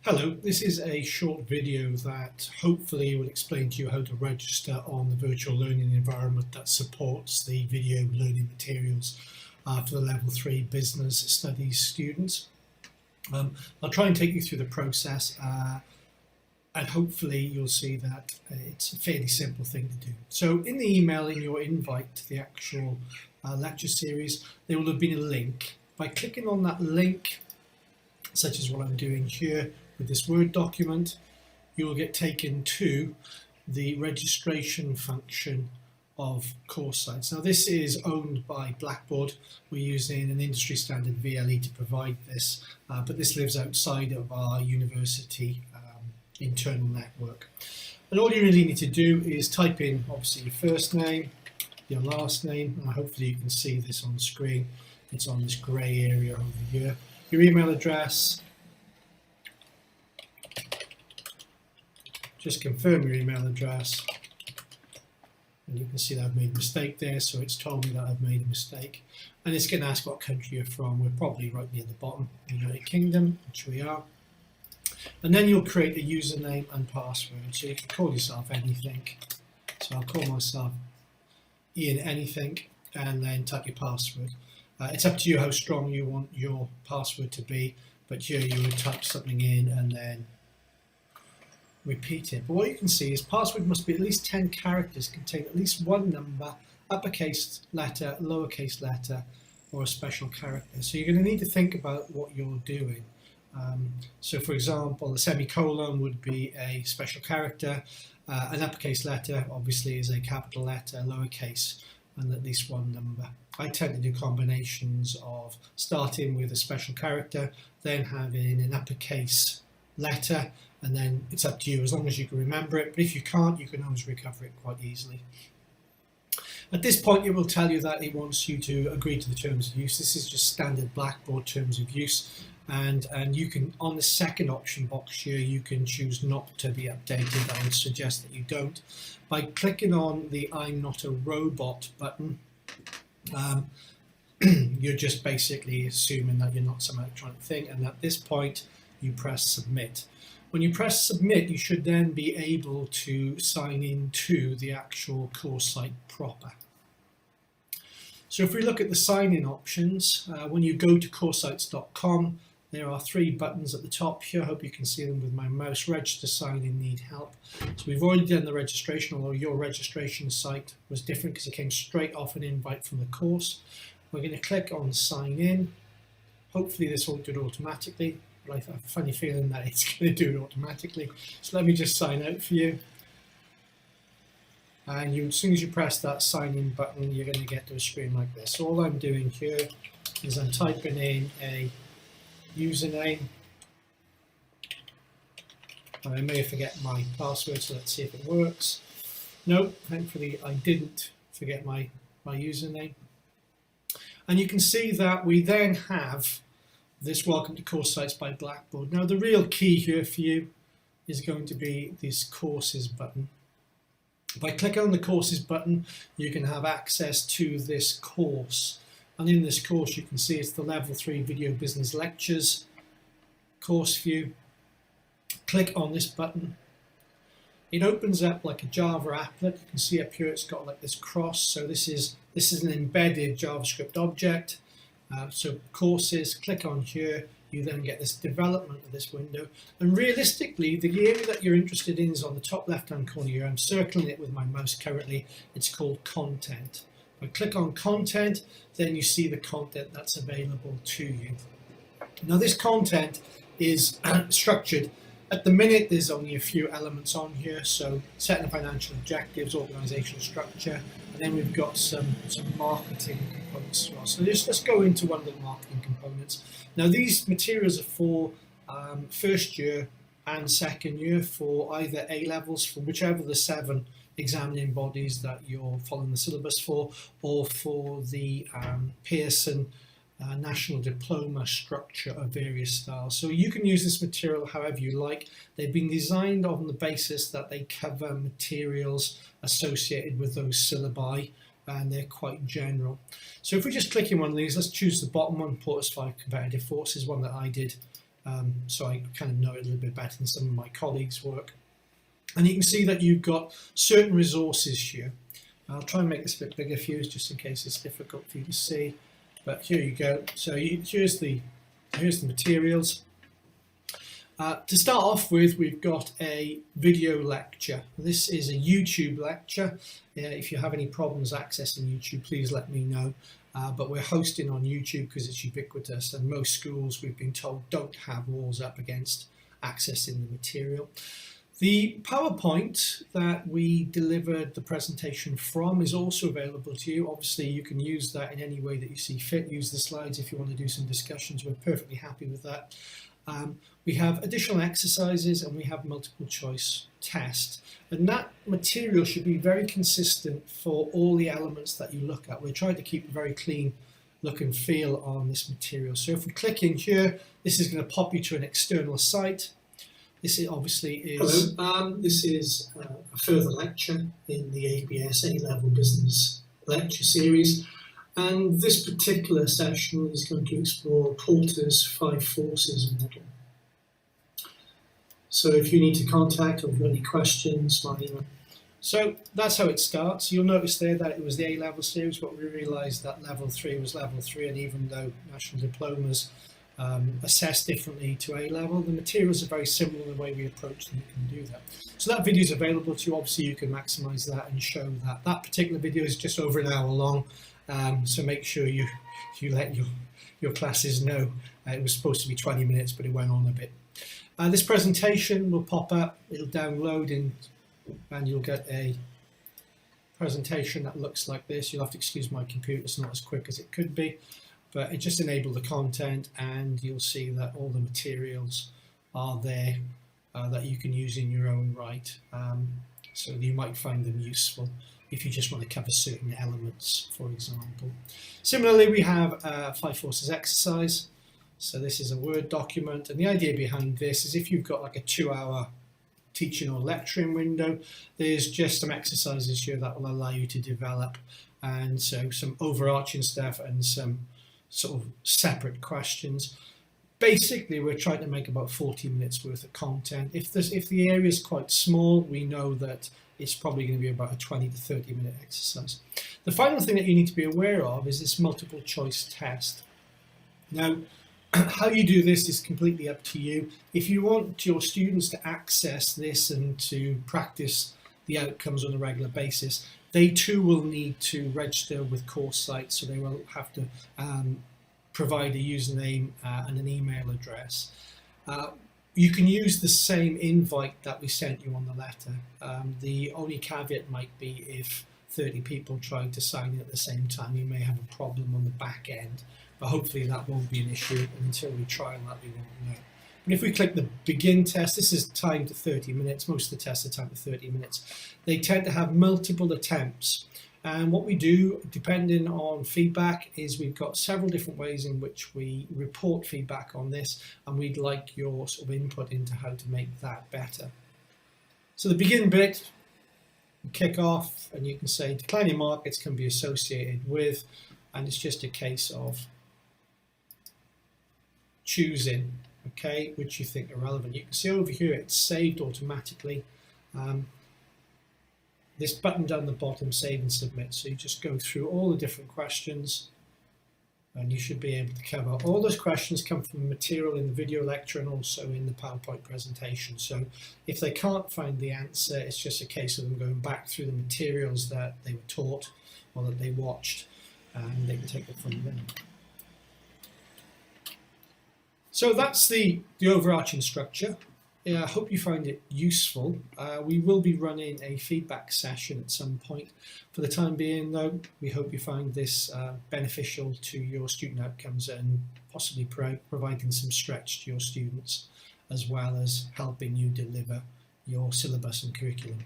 Hello, this is a short video that hopefully will explain to you how to register on the virtual learning environment that supports the video learning materials for the Level 3 Business Studies students. I'll try and take you through the process and hopefully you'll see that it's a fairly simple thing to do. So in the email, in your invite to the actual lecture series, there will have been a link. By clicking on that link, such as what I'm doing here with this Word document, you will get taken to the registration function of course sites. Now this is owned by Blackboard. We're using an industry standard VLE to provide this, but this lives outside of our university internal network. And all you really need to do is type in obviously your first name, your last name, and hopefully you can see this on the screen. It's on this grey area over here. Your email address. Just confirm your email address, and you can see that I've made a mistake there, so it's told me that I've made a mistake. And it's going to ask what country you're from. We're probably right near the bottom, United Kingdom, which we are. And then you'll create a username and password. So you can call yourself anything. So I'll call myself Ian anything, and then type your password. It's up to you how strong you want your password to be, but here you would type something in and then repeat it. But what you can see is password must be at least 10 characters, contain at least one number, uppercase letter, lowercase letter, or a special character. So you're going to need to think about what you're doing. So for example, a semicolon would be a special character, an uppercase letter obviously is a capital letter, lowercase, and at least one number. I tend to do combinations of starting with a special character, then having an uppercase letter, and then it's up to you as long as you can remember it. But if you can't, you can always recover it quite easily. At this point, it will tell you that it wants you to agree to the terms of use. This is just standard Blackboard terms of use. And you can, on the second option box here, you can choose not to be updated. I would suggest that you don't. By clicking on the I'm not a robot button, you're just basically assuming that you're not some electronic thing, and at this point you press submit. When you press submit, you should then be able to sign into the actual course site proper. So if we look at the sign-in options, when you go to coursesites.com, there are three buttons at the top here. I hope you can see them with my mouse. Register, sign in, need help. So we've already done the registration, although your registration site was different because it came straight off an invite from the course. We're going to click on sign in. Hopefully this won't do it automatically, but I have a funny feeling that it's going to do it automatically. So let me just sign out for you. And as soon as you press that sign in button, you're going to get to a screen like this. So all I'm doing here is I'm typing in a username. And I may forget my password, so let's see if it works. No, thankfully I didn't forget my username. And you can see that we then have this Welcome to Course Sites by Blackboard. Now the real key here for you is going to be this courses button. By clicking on the courses button, you can have access to this course. And in this course, you can see it's the Level 3 Video Business Lectures course view. Click on this button. It opens up like a Java applet. You can see up here it's got like this cross. So this is an embedded JavaScript object. So courses, click on here. You then get this development of this window. And realistically, the area that you're interested in is on the top left-hand corner here. I'm circling it with my mouse currently. It's called content. I click on content, then you see the content that's available to you. Now this content is structured. At the minute there's only a few elements on here, so setting financial objectives, organizational structure, and then we've got some marketing components as well. So let's go into one of the marketing components. Now these materials are for first year and second year for either A levels, for whichever the 7 examining bodies that you're following the syllabus for, or for the Pearson national diploma structure of various styles. So you can use this material however you like. They've been designed on the basis that they cover materials associated with those syllabi, and they're quite general. So if we just click in one of these, let's choose the bottom one, Porter's 5 Competitive Forces, one that I did so I kind of know it a little bit better than some of my colleagues' work. And you can see that you've got certain resources here. I'll try and make this a bit bigger for you, just in case it's difficult for you to see. But here you go. So here's the materials. To start off with, we've got a video lecture. This is a YouTube lecture. If you have any problems accessing YouTube, please let me know. But we're hosting on YouTube because it's ubiquitous, and most schools, we've been told, don't have walls up against accessing the material. The PowerPoint that we delivered the presentation from is also available to you. Obviously, you can use that in any way that you see fit. Use the slides if you want to do some discussions. We're perfectly happy with that. We have additional exercises and we have multiple choice tests. And that material should be very consistent for all the elements that you look at. We're trying to keep a very clean look and feel on this material. So if we click in here, this is going to pop you to an external site. This obviously is... Hello, this is a further lecture in the ABS A-Level Business Lecture Series. And this particular session is going to explore Porter's 5 forces model. So if you need to contact or if you have any questions, my email. So that's how it starts. You'll notice there that it was the A-Level series, but we realised that Level 3 was Level 3, and even though National Diplomas assessed differently to A-Level, the materials are very similar in the way we approach them. You can do that. So that video is available to you. Obviously, you can maximise that and show that. That particular video is just over an hour long, so make sure you let your classes know. It was supposed to be 20 minutes, but it went on a bit. This presentation will pop up, it'll download in, and you'll get a presentation that looks like this. You'll have to excuse my computer, it's not as quick as it could be, but it just enabled the content, and you'll see that all the materials are there that you can use in your own right. So you might find them useful if you just want to cover certain elements, for example. Similarly, we have 5 forces exercise. So this is a Word document, and the idea behind this is if you've got like a 2-hour teaching or lecturing window, there's just some exercises here that will allow you to develop, and so some overarching stuff and some sort of separate questions. Basically, we're trying to make about 40 minutes worth of content. If the area is quite small, we know that it's probably going to be about a 20 to 30 minute exercise. The final thing that you need to be aware of is this multiple choice test. Now, how you do this is completely up to you. If you want your students to access this and to practice the outcomes on a regular basis, they too will need to register with course sites, so they will have to provide a username and an email address. You can use the same invite that we sent you on the letter. The only caveat might be if 30 people try to sign in at the same time, you may have a problem on the back end. But hopefully that won't be an issue, and until we trial that, we won't know. But if we click the begin test, this is timed to 30 minutes. Most of the tests are timed to 30 minutes. They tend to have multiple attempts. And what we do, depending on feedback, is we've got several different ways in which we report feedback on this, and we'd like your sort of input into how to make that better. So the begin bit, kick off, and you can say declining markets can be associated with, and it's just a case of choosing, okay, which you think are relevant. You can see over here it's saved automatically. This button down the bottom, save and submit, so you just go through all the different questions and you should be able to cover. All those questions come from material in the video lecture and also in the PowerPoint presentation. So if they can't find the answer, it's just a case of them going back through the materials that they were taught or that they watched, and they can take it from there. So that's the overarching structure. I hope you find it useful. We will be running a feedback session at some point. For the time being, though, we hope you find this beneficial to your student outcomes and possibly providing some stretch to your students, as well as helping you deliver your syllabus and curriculum.